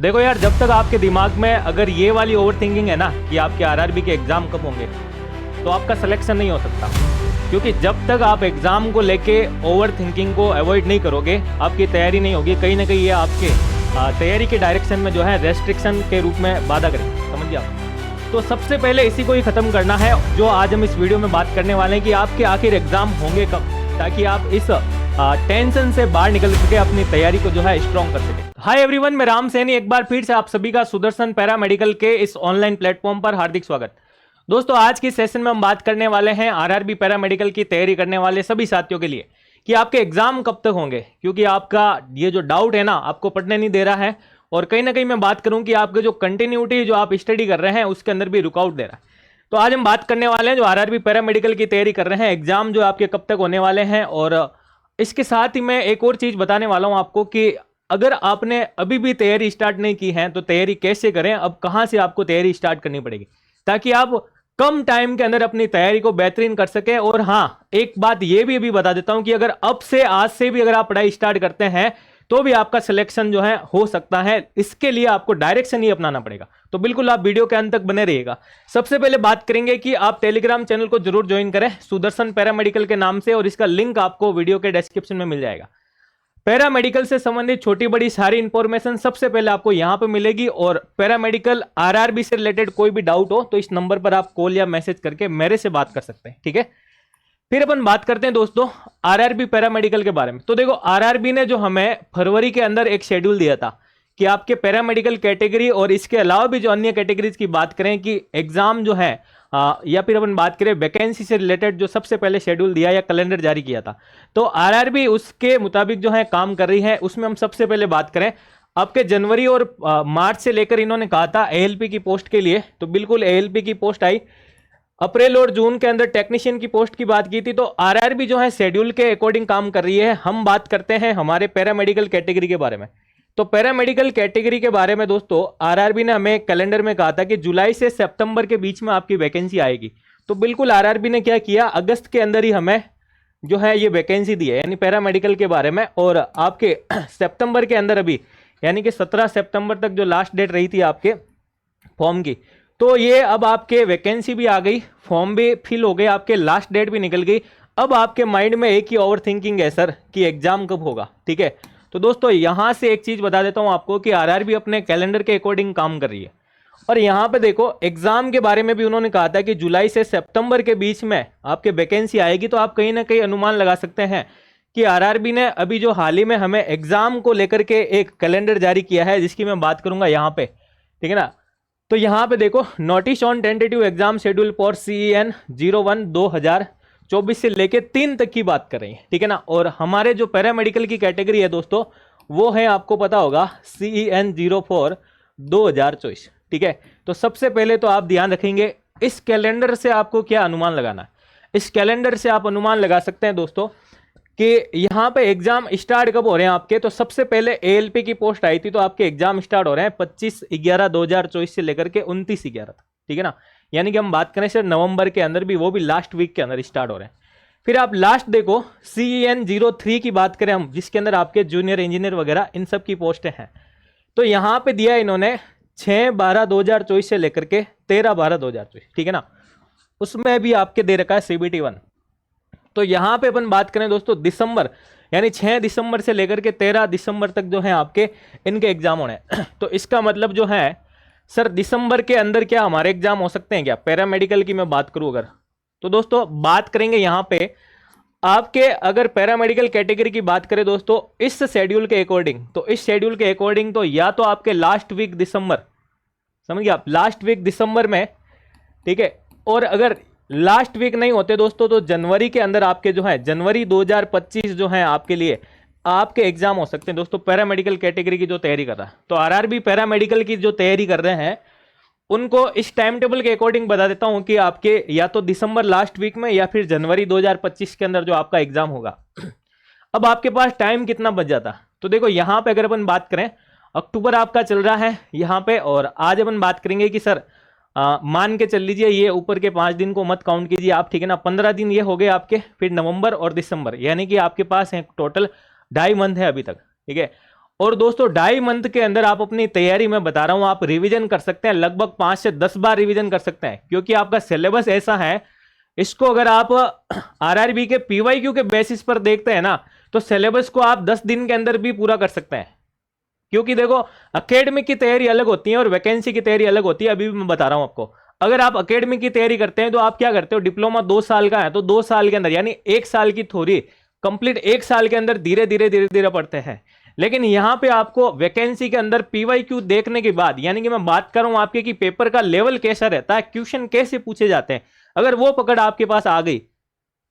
देखो यार, जब तक आपके दिमाग में अगर ये वाली ओवर थिंकिंग है ना कि आपके आरआरबी के एग्जाम कब होंगे, तो आपका सिलेक्शन नहीं हो सकता। क्योंकि जब तक आप एग्जाम को लेके ओवर थिंकिंग को अवॉइड नहीं करोगे, आपकी तैयारी नहीं होगी। कहीं ना कहीं ये आपके तैयारी के डायरेक्शन में जो है रेस्ट्रिक्शन के रूप में बाधा करेगी, समझिए आप। तो सबसे पहले इसी को ही खत्म करना है, जो आज हम इस वीडियो में बात करने वाले हैं कि आपके आखिर एग्जाम होंगे कब, ताकि आप इस टेंशन से बाहर निकल सके, अपनी तैयारी को जो है स्ट्रॉन्ग कर सके। हाय एवरीवन, मैं राम सैनी एक बार फिर से आप सभी का सुदर्शन पैरामेडिकल के इस ऑनलाइन प्लेटफॉर्म पर हार्दिक स्वागत। दोस्तों, आज की सेशन में हम बात करने वाले हैं आरआरबी पैरामेडिकल की तैयारी करने वाले सभी साथियों के लिए कि आपके एग्जाम कब तक होंगे। क्योंकि आपका ये जो डाउट है ना, आपको पढ़ने नहीं दे रहा है, और कहीं ना कहीं मैं बात करूं कि आपके जो कंटिन्यूटी जो आप स्टडी कर रहे हैं उसके अंदर भी रुकावट दे रहा है। तो आज हम बात करने वाले हैं जो आरआरबी पैरामेडिकल की तैयारी कर रहे हैं, एग्जाम जो आपके कब तक होने वाले हैं। और इसके साथ ही मैं एक और चीज बताने वाला हूं आपको कि अगर आपने अभी भी तैयारी स्टार्ट नहीं की है तो तैयारी कैसे करें, अब कहां से आपको तैयारी स्टार्ट करनी पड़ेगी, ताकि आप कम टाइम के अंदर अपनी तैयारी को बेहतरीन कर सके। और हाँ, एक बात ये भी अभी बता देता हूं कि अगर अब से आज से भी अगर आप पढ़ाई स्टार्ट करते हैं तो भी आपका सिलेक्शन जो है हो सकता है। इसके लिए आपको डायरेक्शन ही अपनाना पड़ेगा, तो बिल्कुल आप वीडियो के अंत तक बने रहिएगा। सबसे पहले बात करेंगे कि आप टेलीग्राम चैनल को जरूर ज्वाइन करें सुदर्शन पैरामेडिकल के नाम से, और इसका लिंक आपको वीडियो के डिस्क्रिप्शन में मिल जाएगा। पैरामेडिकल से संबंधित छोटी बड़ी सारी इंफॉर्मेशन सबसे पहले आपको यहां पे मिलेगी। और पैरामेडिकल आरआरबी से रिलेटेड कोई भी डाउट हो तो इस नंबर पर आप कॉल या मैसेज करके मेरे से बात कर सकते हैं, ठीक है। फिर अपन बात करते हैं दोस्तों आरआरबी पैरामेडिकल के बारे में। तो देखो, आरआरबी ने जो हमें फरवरी के अंदर एक शेड्यूल दिया था कि आपके पैरामेडिकल कैटेगरी और इसके अलावा भी जो अन्य कैटेगरीज की बात करें कि एग्जाम जो है या फिर अपन बात करें वैकेंसी से रिलेटेड, जो सबसे पहले शेड्यूल दिया या कैलेंडर जारी किया था, तो आरआरबी उसके मुताबिक जो है काम कर रही है। उसमें हम सबसे पहले बात करें आपके जनवरी और मार्च से लेकर इन्होंने कहा था एएलपी की पोस्ट के लिए, तो बिल्कुल एएलपी की पोस्ट आई। अप्रैल और जून के अंदर टेक्नीशियन की पोस्ट की बात की थी। तो आरआरबी जो है शेड्यूल के अकॉर्डिंग काम कर रही है। हम बात करते हैं हमारे पैरामेडिकल कैटेगरी के बारे में। तो पैरामेडिकल कैटेगरी के बारे में दोस्तों आरआरबी ने हमें कैलेंडर में कहा था कि जुलाई से सितंबर के बीच में आपकी वैकेंसी आएगी। तो बिल्कुल आरआरबी ने क्या किया, अगस्त के अंदर ही हमें जो है ये वैकेंसी दी है, यानी पैरामेडिकल के बारे में। और आपके सितंबर के अंदर अभी यानी कि 17 सितंबर तक जो लास्ट डेट रही थी आपके फॉर्म की, तो ये अब आपके वैकेंसी भी आ गई, फॉर्म भी फिल हो गए, आपके लास्ट डेट भी निकल गई। अब आपके माइंड में एक ही ओवर थिंकिंग है सर कि एग्जाम कब होगा, ठीक है। तो दोस्तों यहां से एक चीज बता देता हूं आपको कि आरआरबी अपने कैलेंडर के अकॉर्डिंग काम कर रही है। और यहां पे देखो एग्जाम के बारे में भी उन्होंने कहा था कि जुलाई से सितंबर के बीच में आपके वैकेंसी आएगी। तो आप कहीं ना कहीं अनुमान लगा सकते हैं कि आरआरबी ने अभी जो हाल ही में हमें एग्जाम को लेकर के एक कैलेंडर जारी किया है, जिसकी मैं बात करूंगा यहाँ पे, ठीक है ना। तो यहाँ पे देखो, notice on tentative exam schedule for CEN 01 2024 से लेके 3 तक की बात कर रही है, ठीक है ना। और हमारे जो पैरामेडिकल की कैटेगरी है दोस्तों, वो है आपको पता होगा CEN 04 2024, ठीक है। तो सबसे पहले तो आप ध्यान रखेंगे इस कैलेंडर से आपको क्या अनुमान लगाना है। इस कैलेंडर से आप अनुमान लगा सकते हैं दोस्तों कि यहाँ पे एग्जाम स्टार्ट कब हो रहे हैं आपके। तो सबसे पहले एएलपी की पोस्ट आई थी, तो आपके एग्जाम स्टार्ट हो रहे हैं 25/11/2024 से लेकर के 29/11 तक, ठीक है ना। यानी कि हम बात करें सर नवंबर के अंदर भी, वो भी लास्ट वीक के अंदर स्टार्ट हो रहे हैं। फिर आप लास्ट देखो CEN 03 की बात करें हम, जिसके अंदर आपके जूनियर इंजीनियर वगैरह इन सब की पोस्टें हैं। तो यहाँ पे दिया इन्होंने 6/12/2024 से लेकर के 13/12/2024, ठीक है ना। उसमें भी आपके दे रखा है CBT 1। तो यहां पे अपन बात करें दोस्तों दिसंबर, यानी 6 दिसंबर से लेकर के 13 दिसंबर तक जो है आपके इनके एग्जाम होने हैं। तो इसका मतलब जो है सर दिसंबर के अंदर क्या हमारे एग्जाम हो सकते हैं क्या, पैरामेडिकल की मैं बात करूं अगर, तो दोस्तों बात करेंगे यहां पे आपके, अगर पैरामेडिकल कैटेगरी की बात करें दोस्तों इस शेड्यूल के अकॉर्डिंग, तो इस शेड्यूल के अकॉर्डिंग तो या तो आपके लास्ट वीक दिसंबर, समझिए आप लास्ट वीक दिसंबर में, ठीक है। और अगर लास्ट वीक नहीं होते दोस्तों तो जनवरी के अंदर आपके जो है जनवरी 2025 जो है आपके लिए आपके एग्जाम हो सकते हैं दोस्तों, पैरामेडिकल कैटेगरी की जो तैयारी कर रहा है। तो आरआरबी पैरामेडिकल की जो तैयारी कर रहे हैं उनको इस टाइम टेबल के अकॉर्डिंग बता देता हूं कि आपके या तो दिसंबर लास्ट वीक में या फिर जनवरी 2025 के अंदर जो आपका एग्जाम होगा। अब आपके पास टाइम कितना बच जाता, तो देखो यहां पे अगर अपन बात करें अक्टूबर आपका चल रहा है यहाँ पे, और आज अपन बात करेंगे कि सर मान के चल लीजिए ये ऊपर के 5 दिन को मत काउंट कीजिए आप, ठीक है ना। 15 दिन ये हो गए आपके, फिर नवंबर और दिसंबर, यानी कि आपके पास है टोटल 2.5 मंथ है अभी तक, ठीक है। और दोस्तों 2.5 मंथ के अंदर आप अपनी तैयारी में बता रहा हूं आप रिवीजन कर सकते हैं, लगभग 5 से 10 बार रिवीजन कर सकते हैं, क्योंकि आपका सिलेबस ऐसा है, इसको अगर आप आरआरबी के पीवाईक्यू के बेसिस पर देखते हैं ना, तो सिलेबस को आप 10 दिन के अंदर भी पूरा कर सकते हैं। क्योंकि देखो एकेडमिक की तैयारी अलग होती है और वैकेंसी की तैयारी अलग होती है। अभी भी मैं बता रहा हूं आपको, अगर आप एकेडमिक की तैयारी करते हैं तो आप क्या करते हो, डिप्लोमा 2 साल का है तो 2 साल के अंदर यानी 1 साल की थ्योरी कंप्लीट 1 साल के अंदर धीरे धीरे पढ़ते हैं। लेकिन यहां पे आपको वैकेंसी के अंदर पीवाईक्यू देखने के बाद, यानी कि मैं बात कर रहा हूं आपके कि पेपर का लेवल कैसा रहता है, क्वेश्चन कैसे पूछे जाते हैं, अगर वो पकड़ आपके पास आ गई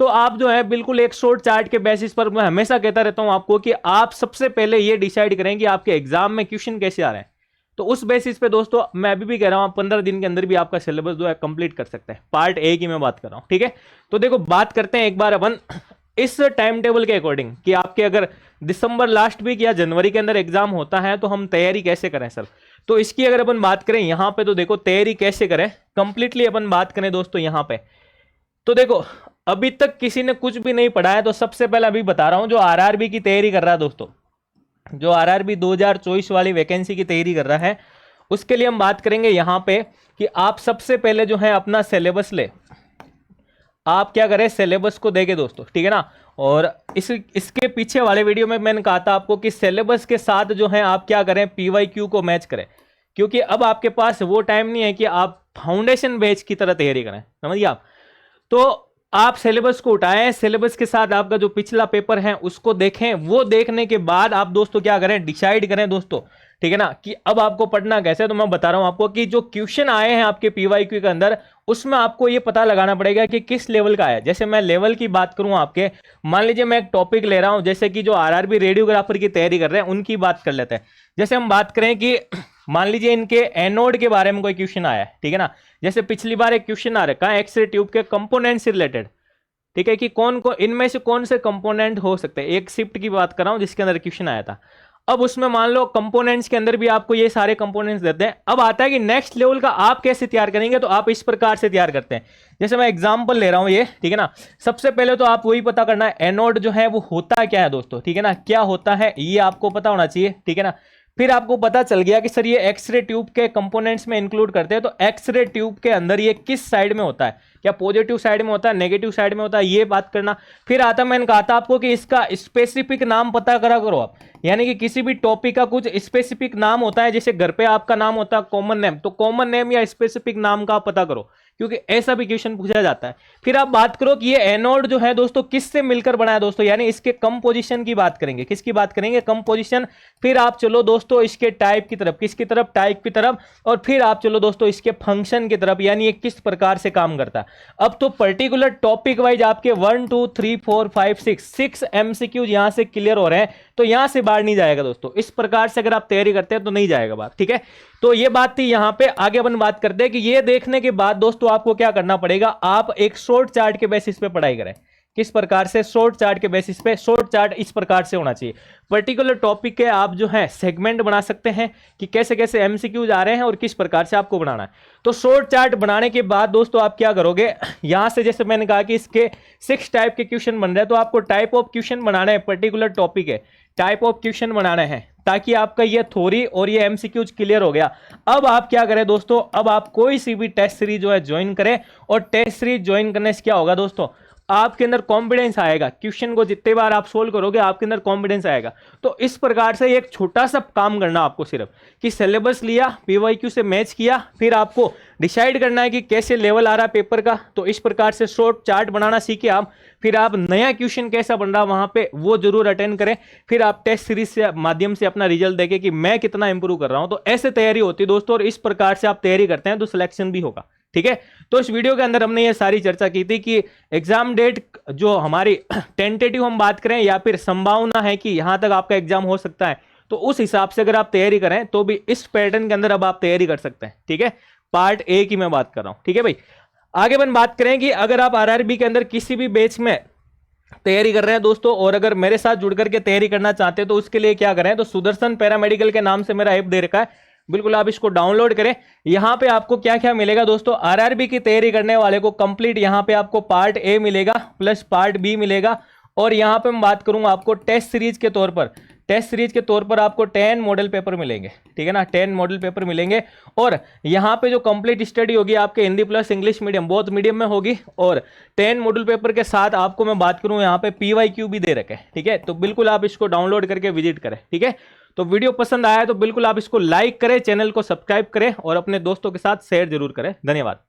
तो आप जो है बिल्कुल एक शॉर्ट चार्ट के बेसिस पर, मैं हमेशा कहता रहता हूं आपको कि आप सबसे पहले ये डिसाइड करें कि आपके एग्जाम में क्वेश्चन कैसे आ रहे हैं। तो उस बेसिस पे दोस्तों मैं अभी भी कह रहा हूं 15 दिन के अंदर भी आपका सिलेबस जो है कंप्लीट कर सकते हैं। पार्ट ए की मैं बात कर रहा हूं, ठीक है। तो देखो बात करते हैं एक बार अपन इस टाइम टेबल के अकॉर्डिंग कि आपके अगर दिसंबर लास्ट वीक या जनवरी के अंदर एग्जाम होता है तो हम तैयारी कैसे करें सर। तो इसकी अगर अपन बात करें यहां पे, तो देखो तैयारी कैसे करें कंप्लीटली अपन बात करें दोस्तों यहां पे, तो देखो अभी तक किसी ने कुछ भी नहीं पढ़ा है तो सबसे पहले अभी बता रहा हूं जो आरआरबी की तैयारी कर रहा है दोस्तों, जो आरआरबी 2024 वाली वैकेंसी की तैयारी कर रहा है, उसके लिए हम बात करेंगे यहां पे कि आप सबसे पहले जो है अपना सिलेबस ले, आप क्या करें सिलेबस को देखें दोस्तों, ठीक है ना। और इसके पीछे वाले वीडियो में मैंने कहा था आपको कि सिलेबस के साथ जो है आप क्या करें पीवाईक्यू को मैच करें, क्योंकि अब आपके पास वो टाइम नहीं है कि आप फाउंडेशन बैच की तरह तैयारी करें, समझिए आप। तो आप सिलेबस को उठाएं, सिलेबस के साथ आपका जो पिछला पेपर है उसको देखें, वो देखने के बाद आप दोस्तों क्या करें डिसाइड करें दोस्तों, ठीक है ना, कि अब आपको पढ़ना कैसे है। तो मैं बता रहा हूं आपको कि जो क्वेश्चन आए हैं आपके पीवाईक्यू के अंदर, उसमें आपको ये पता लगाना पड़ेगा कि किस लेवल का है। जैसे मैं लेवल की बात करूं आपके, मान लीजिए मैं एक टॉपिक ले रहा हूं, जैसे कि जो आरआरबी रेडियोग्राफर की तैयारी कर रहे हैं उनकी बात कर लेते हैं। जैसे हम बात करें कि मान लीजिए इनके एनोड के बारे में कोई क्वेश्चन आया है, ठीक है ना। जैसे पिछली बार एक क्वेश्चन आ रखा है एक्सरे ट्यूब के कंपोनेंट से रिलेटेड, ठीक है, कि कौन को इनमें से कौन से कंपोनेंट हो सकते हैं। एक शिफ्ट की बात कर रहा हूं जिसके अंदर क्वेश्चन आया था। अब उसमें मान लो कंपोनेंट्स के अंदर भी आपको ये सारे कंपोनेंट्स देते हैं। अब आता है कि नेक्स्ट लेवल का आप कैसे तैयार करेंगे, तो आप इस प्रकार से तैयार करते हैं। जैसे मैं एग्जांपल ले रहा हूं ये, ठीक है ना। सबसे पहले तो आप वही पता करना है एनोड जो है वो होता क्या है दोस्तों, ठीक है ना, क्या होता है ये आपको पता होना चाहिए, ठीक है ना। फिर आपको पता चल गया कि सर ये एक्सरे ट्यूब के कंपोनेंट्स में इंक्लूड करते हैं, तो एक्सरे ट्यूब के अंदर ये किस साइड में होता है, क्या पॉजिटिव साइड में होता है, नेगेटिव साइड में होता है, ये बात करना। फिर आता, मैंने कहा था आपको कि इसका स्पेसिफिक नाम पता करा करो आप, यानी कि किसी भी टॉपिक का कुछ स्पेसिफिक नाम होता है, जैसे घर पे आपका नाम होता है कॉमन नेम, तो कॉमन नेम या स्पेसिफिक नाम का पता करो, क्योंकि ऐसा भी क्वेश्चन पूछा जाता है। फिर आप बात करो कि ये एनोड जो है दोस्तों किससे मिलकर बना है दोस्तों, यानी इसके कंपोजिशन की बात करेंगे, किसकी बात करेंगे, कंपोजिशन। फिर आप चलो दोस्तों इसके टाइप की तरफ, किसकी तरफ, टाइप की तरफ। और फिर आप चलो दोस्तों इसके फंक्शन की तरफ, यानी ये किस प्रकार से काम करता है। अब तो पर्टिकुलर टॉपिक वाइज आपके 1 2 3 4 5 6 एमसीक्यूज यहां से क्लियर हो रहे हैं, तो यहां से बाहर नहीं जाएगा दोस्तों। इस प्रकार से अगर आप तैयारी करते हैं तो नहीं जाएगा बात, ठीक है। तो ये बात थी यहां पे। आगे अपन बात करते हैं कि ये देखने के बाद दोस्तों आपको क्या करना पड़ेगा, आप एक शॉर्ट चार्ट के बेसिस पे पढ़ाई करें। किस प्रकार से, शॉर्ट चार्ट के बेसिस पे। शॉर्ट चार्ट इस प्रकार से होना चाहिए, पर्टिकुलर टॉपिक के आप जो है सेगमेंट बना सकते हैं कि कैसे कैसे एमसीक्यूज आ रहे हैं और किस प्रकार से आपको बनाना है। तो शॉर्ट चार्ट बनाने के बाद दोस्तों आप क्या करोगे, यहां से जैसे मैंने कहा कि इसके 6 टाइप के क्वेश्चन बन रहे हैं, तो आपको टाइप ऑफ क्वेश्चन बनाना है, पर्टिकुलर टॉपिक है टाइप ऑफ क्वेश्चन बनाने हैं, ताकि आपका ये थ्योरी और ये एमसीक्यूज क्लियर हो गया। अब आप क्या करें दोस्तों, अब आप कोई सी भी टेस्ट सीरीज जो है ज्वाइन करें, और टेस्ट सीरीज ज्वाइन करने से क्या होगा दोस्तों, आपके अंदर कॉन्फिडेंस आएगा। क्वेश्चन को जितने बार आप सोल्व करोगे आपके अंदर कॉन्फिडेंस आएगा। तो इस प्रकार से एक छोटा सा काम करना आपको, सिर्फ कि सिलेबस लिया, पीवाईक्यू से मैच किया, फिर आपको डिसाइड करना है कि कैसे लेवल आ रहा है पेपर का। तो इस प्रकार से शॉर्ट चार्ट बनाना सीखे आप। फिर आप नया क्वेश्चन कैसा बन रहा है वहां पे वो जरूर अटेंड करें। फिर आप टेस्ट सीरीज से माध्यम से अपना रिजल्ट देखें कि मैं कितना इंप्रूव कर रहा हूं। तो ऐसे तैयारी होती है दोस्तों, और इस प्रकार से आप तैयारी करते हैं तो सिलेक्शन भी होगा, ठीक है। तो इस वीडियो के अंदर हमने ये सारी चर्चा की थी कि एग्जाम डेट जो हमारी टेंटेटिव हम बात करें या फिर संभावना है कि यहां तक आपका एग्जाम हो सकता है, तो उस हिसाब से अगर आप तैयारी करें तो भी इस पैटर्न के अंदर अब आप तैयारी कर सकते हैं, ठीक है। पार्ट ए की मैं बात कर रहा हूं, ठीक है भाई। आगे अपन बात करें कि अगर आप आरआरबी के अंदर किसी भी बैच में तैयारी कर रहे हैं दोस्तों, और अगर मेरे साथ जुड़ करके तैयारी करना चाहते हैं तो उसके लिए क्या करें, तो सुदर्शन पैरामेडिकल के नाम से मेरा ऐप दे रखा है, बिल्कुल आप इसको डाउनलोड करें। यहां पे आपको क्या क्या मिलेगा दोस्तों, आरआरबी की तैयारी करने वाले को कंप्लीट यहां पे आपको पार्ट ए मिलेगा प्लस पार्ट बी मिलेगा। और यहां पे मैं बात करूंगा आपको टेस्ट सीरीज के तौर पर टेस्ट सीरीज के तौर पर आपको 10 मॉडल पेपर मिलेंगे, ठीक है ना, 10 मॉडल पेपर मिलेंगे। और यहाँ पे जो कंप्लीट स्टडी होगी आपके Hindi plus English medium both medium में होगी। और 10 मॉडल पेपर के साथ आपको मैं बात करूँ यहाँ पे PYQ भी दे रखे, ठीक है। तो बिल्कुल आप इसको डाउनलोड करके विजिट करें, ठीक है। तो वीडियो पसंद आया तो बिल्कुल आप इसको लाइक करें, चैनल को सब्सक्राइब करें और अपने दोस्तों के साथ शेयर जरूर करें। धन्यवाद।